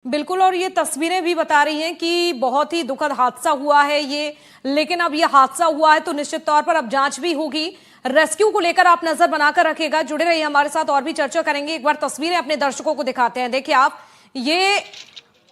बिल्कुल। और ये तस्वीरें भी बता रही हैं कि बहुत ही दुखद हादसा हुआ है ये, लेकिन अब ये हादसा हुआ है तो निश्चित तौर पर अब जांच भी होगी। रेस्क्यू को लेकर आप नजर बनाकर रखिएगा, जुड़े रहिए हमारे साथ, और भी चर्चा करेंगे। एक बार तस्वीरें अपने दर्शकों को दिखाते हैं। देखिए आप, ये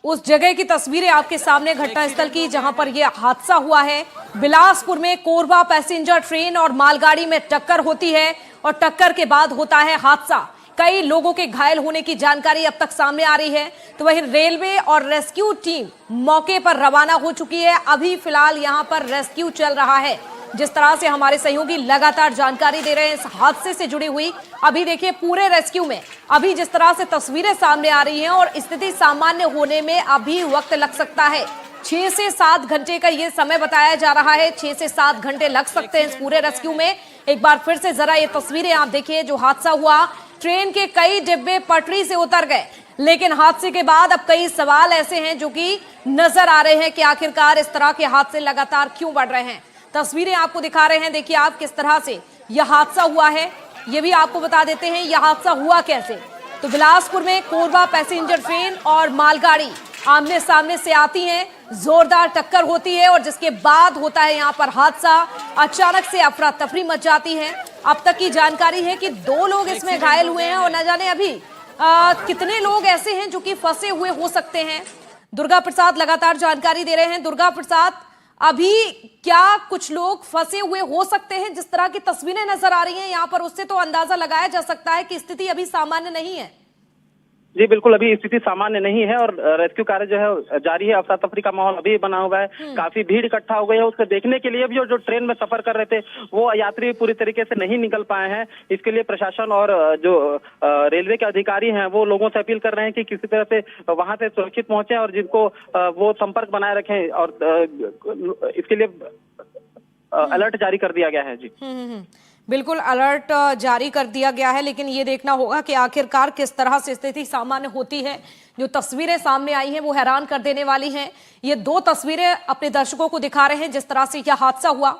उस जगह की तस्वीरें आपके सामने, घटनास्थल की, जहां पर यह हादसा हुआ है। बिलासपुर में कोरबा पैसेंजर ट्रेन और मालगाड़ी में टक्कर होती है और टक्कर के बाद होता है हादसा। कई लोगों के घायल होने की जानकारी अब तक सामने आ रही है। तो वहीं रेलवे और रेस्क्यू टीम मौके पर रवाना हो चुकी है। अभी फिलहाल यहां पर रेस्क्यू चल रहा है। जिस तरह से हमारे सहयोगी लगातार जानकारी दे रहे हैं इस हादसे से जुड़ी हुई, अभी देखिए पूरे रेस्क्यू में अभी जिस तरह से तस्वीरें सामने आ रही हैं, और स्थिति सामान्य होने में अभी वक्त लग सकता है। 6 से 7 घंटे का ये समय बताया जा रहा है। 6 से 7 घंटे लग सकते हैं इस पूरे रेस्क्यू में। एक बार फिर से जरा ये तस्वीरें आप देखिए। जो हादसा हुआ, ट्रेन के कई डिब्बे पटरी से उतर गए, लेकिन हादसे के बाद अब कई सवाल ऐसे हैं जो कि नजर आ रहे हैं कि आखिरकार इस तरह के हादसे लगातार क्यों बढ़ रहे हैं। तस्वीरें आपको दिखा रहे हैं, देखिए आप किस तरह से यह हादसा हुआ है। ये भी आपको बता देते हैं यह हादसा हुआ कैसे। तो बिलासपुर में कोरबा पैसेंजर ट्रेन और मालगाड़ी आमने सामने से आती हैं, जोरदार टक्कर होती है और जिसके बाद होता है यहाँ पर हादसा। अचानक से अफरा तफरी मच जाती है। अब तक की जानकारी है कि 2 लोग इसमें घायल हुए हैं और न जाने अभी कितने लोग ऐसे हैं जो कि फंसे हुए हो सकते हैं। दुर्गा प्रसाद लगातार जानकारी दे रहे हैं। दुर्गा प्रसाद, अभी क्या कुछ लोग फंसे हुए हो सकते हैं? जिस तरह की तस्वीरें नजर आ रही हैं यहाँ पर, उससे तो अंदाजा लगाया जा सकता है कि स्थिति अभी सामान्य नहीं है। जी बिल्कुल, अभी स्थिति सामान्य नहीं है और रेस्क्यू कार्य जो है जारी है। अफरा तफरी का माहौल अभी बना हुआ है। काफी भीड़ इकट्ठा हो गई है। उसको देखने के लिए भी जो ट्रेन में सफर कर रहे थे वो यात्री पूरी तरीके से नहीं निकल पाए हैं। इसके लिए प्रशासन और जो रेलवे के अधिकारी हैं वो लोगों से अपील कर रहे हैं कि किसी तरह से वहां से सुरक्षित पहुंचे और जिनको वो संपर्क बनाए रखें, और इसके लिए अलर्ट जारी कर दिया गया है। जी बिल्कुल, अलर्ट जारी कर दिया गया है, लेकिन ये देखना होगा कि आखिरकार किस तरह से स्थिति सामान्य होती है। जो तस्वीरें सामने आई हैं वो हैरान कर देने वाली हैं। ये 2 तस्वीरें अपने दर्शकों को दिखा रहे हैं जिस तरह से यह हादसा हुआ।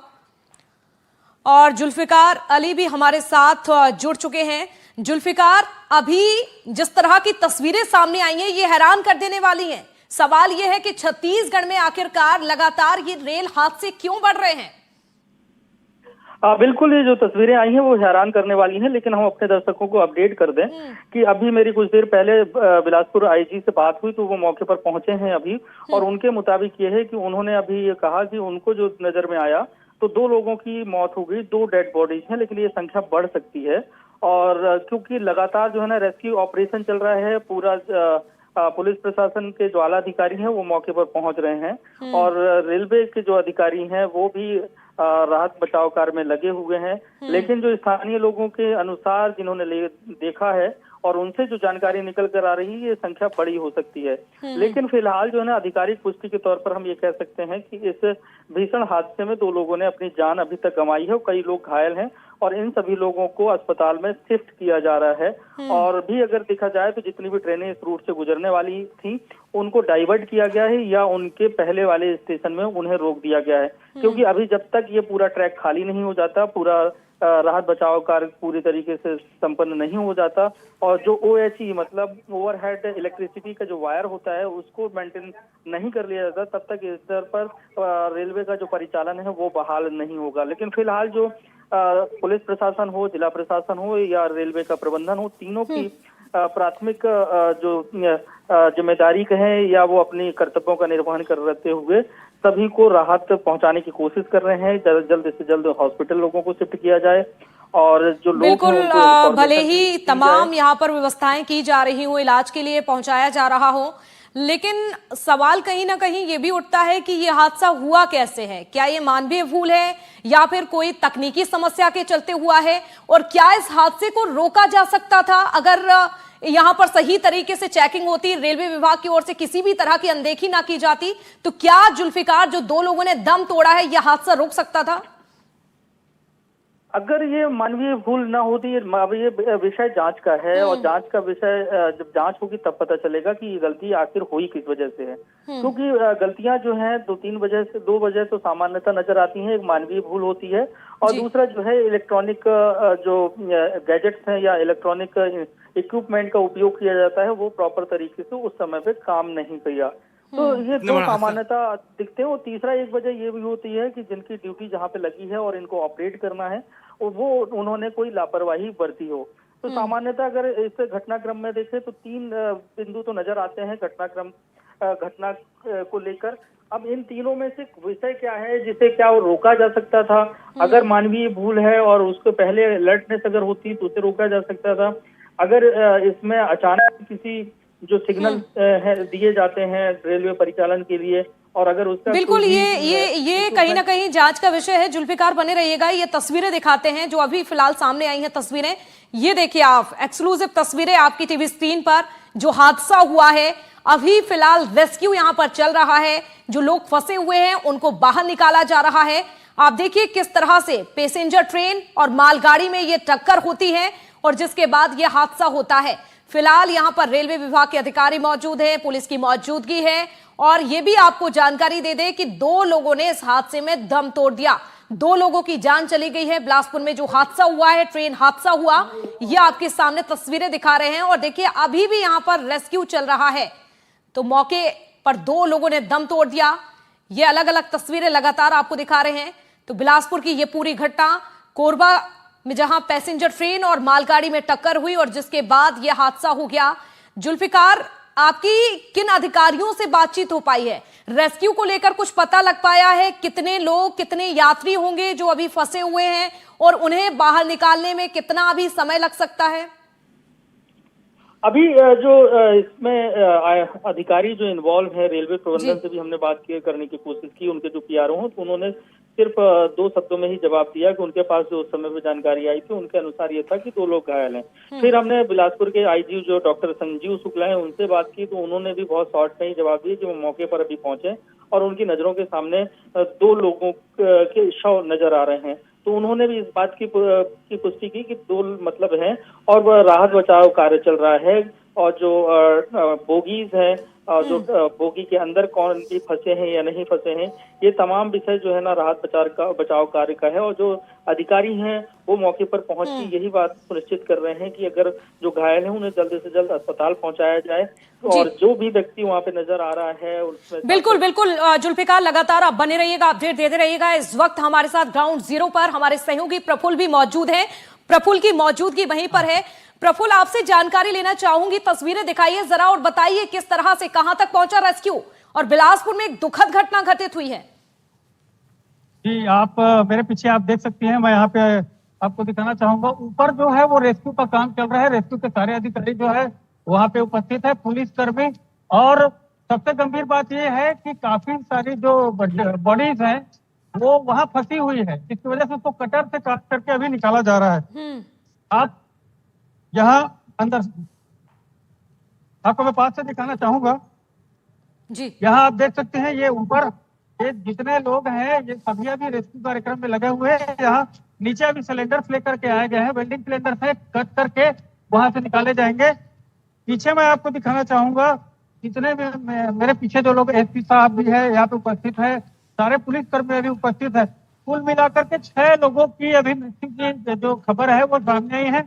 और जुल्फिकार अली भी हमारे साथ जुड़ चुके हैं। जुल्फिकार, अभी जिस तरह की तस्वीरें सामने आई हैं ये हैरान कर देने वाली हैं। सवाल ये है कि छत्तीसगढ़ में आखिरकार लगातार ये रेल हादसे क्यों बढ़ रहे हैं? बिल्कुल, ये जो तस्वीरें आई हैं वो हैरान करने वाली हैं, लेकिन हम अपने दर्शकों को अपडेट कर दें कि अभी मेरी कुछ देर पहले बिलासपुर आईजी से बात हुई तो वो मौके पर पहुंचे हैं अभी। और उनके मुताबिक ये है कि उन्होंने अभी ये कहा कि उनको जो नजर में आया तो 2 लोगों की मौत हो गई, 2 डेड बॉडीज हैं, लेकिन ये संख्या बढ़ सकती है। और क्योंकि लगातार जो है ना रेस्क्यू ऑपरेशन चल रहा है, पूरा पुलिस प्रशासन के जो आला अधिकारी हैं वो मौके पर पहुंच रहे हैं और रेलवे के जो अधिकारी हैं वो भी राहत बचाव कार्य में लगे हुए हैं। लेकिन जो स्थानीय लोगों के अनुसार जिन्होंने देखा है और उनसे जो जानकारी निकल कर आ रही है, ये संख्या बड़ी हो सकती है। लेकिन फिलहाल जो है ना आधिकारिक पुष्टि के तौर पर हम ये कह सकते हैं कि इस भीषण हादसे में 2 लोगों ने अपनी जान अभी तक गंवाई है और कई लोग घायल हैं और इन सभी लोगों को अस्पताल में शिफ्ट किया जा रहा है। और भी अगर देखा जाए तो जितनी भी ट्रेनें इस रूट से गुजरने वाली थी उनको डाइवर्ट किया गया है या उनके पहले वाले स्टेशन में उन्हें रोक दिया गया है, क्योंकि अभी जब तक ये पूरा ट्रैक खाली नहीं हो जाता, पूरा राहत बचाव कार्य पूरी तरीके से संपन्न नहीं हो जाता और जो OHE मतलब ओवरहेड इलेक्ट्रिसिटी का जो वायर होता है उसको मेंटेन नहीं कर लिया जाता, तब तक इस स्तर पर रेलवे का जो परिचालन है वो बहाल नहीं होगा। लेकिन फिलहाल जो पुलिस प्रशासन हो, जिला प्रशासन हो या रेलवे का प्रबंधन हो, तीनों की प्राथमिक जो जिम्मेदारी कहें या वो अपनी कर्तव्यों का निर्वहन करते हुए सभी को राहत पहुंचाने की कोशिश कर रहे हैं। जल्द से जल्द हॉस्पिटल लोगों को शिफ्ट किया जाए और जो लोग बिल्कुल, भले ही तमाम यहाँ पर व्यवस्थाएं की जा रही हो, इलाज के लिए पहुंचाया जा रहा हो, लेकिन सवाल कहीं ना कहीं ये भी उठता है कि ये हादसा हुआ कैसे है। क्या ये मानवीय भूल है या फिर कोई तकनीकी समस्या के चलते हुआ है? और क्या इस हादसे को रोका जा सकता था अगर यहाँ पर सही तरीके से चेकिंग होती, रेलवे विभाग की ओर से किसी भी तरह की अनदेखी ना की जाती? तो क्या जुल्फिकार, जो 2 लोगों ने दम तोड़ा है, यह हादसा रोक सकता था? अगर ये मानवीय भूल ना होती, अब ये विषय जांच का है और जांच का विषय जब जांच होगी तब पता चलेगा कि ये गलती आखिर हुई किस वजह से है। क्योंकि गलतियां जो हैं दो वजह तो सामान्यतः नजर आती हैं। एक मानवीय भूल होती है और दूसरा जो है इलेक्ट्रॉनिक जो गैजेट्स हैं या इलेक्ट्रॉनिक इक्विपमेंट का उपयोग किया जाता है वो प्रॉपर तरीके से उस समय पे काम नहीं किया। तो ये दो सामान्यतः दिखते हैं। और तीसरा एक वजह ये भी होती है कि जिनकी ड्यूटी जहाँ पे लगी है और इनको ऑपरेट करना है वो उन्होंने कोई लापरवाही बरती हो। तो सामान्यतः अगर इस घटनाक्रम में देखें तो 3 बिंदु तो नजर आते हैं घटना को लेकर। अब इन तीनों में से विषय क्या है जिसे क्या वो रोका जा सकता था? अगर मानवीय भूल है और उसको पहले अलर्टनेस अगर होती तो उसे रोका जा सकता था। अगर इसमें अचानक किसी जो सिग्नल दिए जाते हैं रेलवे परिचालन के लिए और अगर उसका बिल्कुल ये कहीं ना कहीं जांच का विषय है। जुल्फिकार बने रहिएगा। ये तस्वीरें दिखाते हैं जो अभी फिलहाल सामने आई हैं तस्वीरें। ये देखिए आप, एक्सक्लूसिव तस्वीरें आपकी टीवी स्क्रीन पर। जो हादसा हुआ है अभी फिलहाल रेस्क्यू यहां पर चल रहा है। जो लोग फंसे हुए हैं उनको बाहर निकाला जा रहा है। आप देखिए किस तरह से पैसेंजर ट्रेन और मालगाड़ी में ये टक्कर होती है और जिसके बाद यह हादसा होता है। फिलहाल यहां पर रेलवे विभाग के अधिकारी मौजूद हैं, पुलिस की मौजूदगी है और यह भी आपको जानकारी दे दे कि 2 लोगों ने इस हादसे में दम तोड़ दिया। 2 लोगों की जान चली गई है। बिलासपुर में जो हादसा हुआ है, ट्रेन हादसा हुआ, यह आपके सामने तस्वीरें दिखा रहे हैं और देखिए अभी भी यहां पर रेस्क्यू चल रहा है। तो मौके पर 2 लोगों ने दम तोड़ दिया। ये अलग अलग तस्वीरें लगातार आपको दिखा रहे हैं। तो बिलासपुर की ये पूरी घटना कोरबा में जहां पैसेंजर ट्रेन और मालगाड़ी में टक्कर हुई और जिसके बाद यह हादसा हो गया। जुल्फिकार, आपकी किन अधिकारियों से बातचीत हो पाई है? रेस्क्यू को लेकर कुछ पता लग पाया है? कितने लोग, कितने यात्री होंगे जो अभी फंसे हुए हैं और उन्हें बाहर निकालने में कितना अभी समय लग सकता है? अभी जो इसमें अधिकारी जो इन्वॉल्व है रेलवे प्रबंधन से भी हमने बात करने की कोशिश की। उनके जो पीआरओ हैं तो उन्होंने सिर्फ 2 शब्दों में ही जवाब दिया कि उनके पास जो उस समय पे जानकारी आई थी उनके अनुसार ये था कि 2 लोग घायल हैं। फिर हमने बिलासपुर के आईजी जो डॉक्टर संजीव शुक्ला हैं उनसे बात की तो उन्होंने भी बहुत शॉर्ट में ही जवाब दिया कि वो मौके पर अभी पहुंचे और उनकी नजरों के सामने 2 लोगों के शव नजर आ रहे हैं। तो उन्होंने भी इस बात की पुष्टि की कि 2 मतलब हैं और वह राहत बचाव कार्य चल रहा है और जो बोगीज है जो बोगी के अंदर कौन भी फंसे हैं या नहीं फंसे हैं, ये तमाम विषय जो है ना राहत बचाव कार्य का है। और जो अधिकारी हैं वो मौके पर पहुंच के यही बात सुनिश्चित कर रहे हैं कि अगर जो घायल हैं उन्हें जल्द से जल्द अस्पताल पहुंचाया जाए और जो भी व्यक्ति वहां पे नजर आ रहा है उसमें बिल्कुल जुल्फिकार, लगातार आप बने रहिएगा, अपडेट देते रहिएगा। इस वक्त हमारे साथ ग्राउंड जीरो पर हमारे सहयोगी प्रफुल्ल भी मौजूद है। प्रफुल्ल की मौजूदगी वहीं पर है। प्रफुल्ल, आपसे जानकारी लेना चाहूंगी, तस्वीरें दिखाइए जरा और बताइए किस तरह से कहां तक पहुंचा रेस्क्यू और बिलासपुर में एक दुखद घटना घटित हुई है। जी, आप मेरे पीछे आप देख सकती हैं। मैं यहाँ पे आपको दिखाना चाहूंगा, ऊपर जो है वो रेस्क्यू का काम चल रहा है। रेस्क्यू के सारे अधिकारी जो है वहाँ पे उपस्थित है, पुलिस कर्मी। और सबसे गंभीर बात यह है कि काफी सारी जो बॉडीज हैं वो वहाँ फंसी हुई है, जिसकी वजह से उसको कटर से काट करके अभी निकाला जा रहा है। आप यहाँ अंदर आपको मैं पास से दिखाना चाहूंगा जी। यहाँ आप देख सकते हैं ये ऊपर ये जितने लोग हैं ये सभी अभी रेस्क्यू कार्यक्रम में लगे हुए हैं। यहाँ नीचे अभी सिलेंडर्स लेकर के आए गए हैं, वेल्डिंग सिलेंडर से कट करके वहां से निकाले जाएंगे। पीछे मैं आपको दिखाना चाहूंगा जितने भी मेरे पीछे जो लोग एसपी साहब भी है यहाँ पे उपस्थित है, सारे पुलिस कर्मी अभी उपस्थित है। कुल मिलाकर के 6 लोगों की अभी मृत्यु की जो खबर है वो सामने आई है।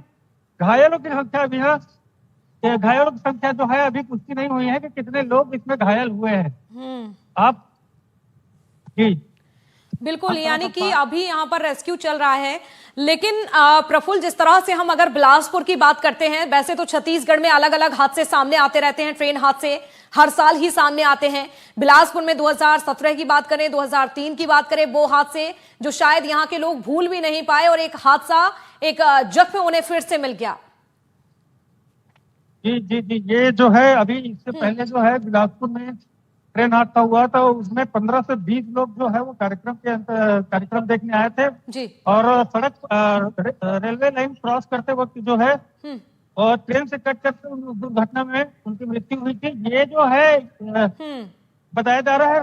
घायलों की संख्या अभी घायलों की संख्या जो है अभी पुष्टि नहीं हुई है कि कितने लोग इसमें घायल हुए हैं। आप जी बिल्कुल, यानी कि अभी यहाँ पर रेस्क्यू चल रहा है। लेकिन प्रफुल्ल, जिस तरह से हम अगर बिलासपुर की बात करते हैं, वैसे तो छत्तीसगढ़ में अलग अलग हादसे सामने आते रहते हैं, ट्रेन हादसे हर साल ही सामने आते हैं। बिलासपुर में 2017 की बात करें, 2003 की बात करें, वो हादसे जो शायद यहाँ के लोग भूल भी नहीं पाए और एक हादसा एक जख्म उन्हें फिर से मिल गया। जी जी जी, ये जो है अभी इससे पहले जो है बिलासपुर में ट्रेन हादसा हुआ था, उसमें 15 से 20 लोग जो है वो कार्यक्रम देखने आए थे जी। और सड़क रेलवे लाइन क्रॉस करते वक्त जो है और ट्रेन से कट करके दुर्घटना में उनकी मृत्यु हुई थी। ये जो है बताया जा रहा है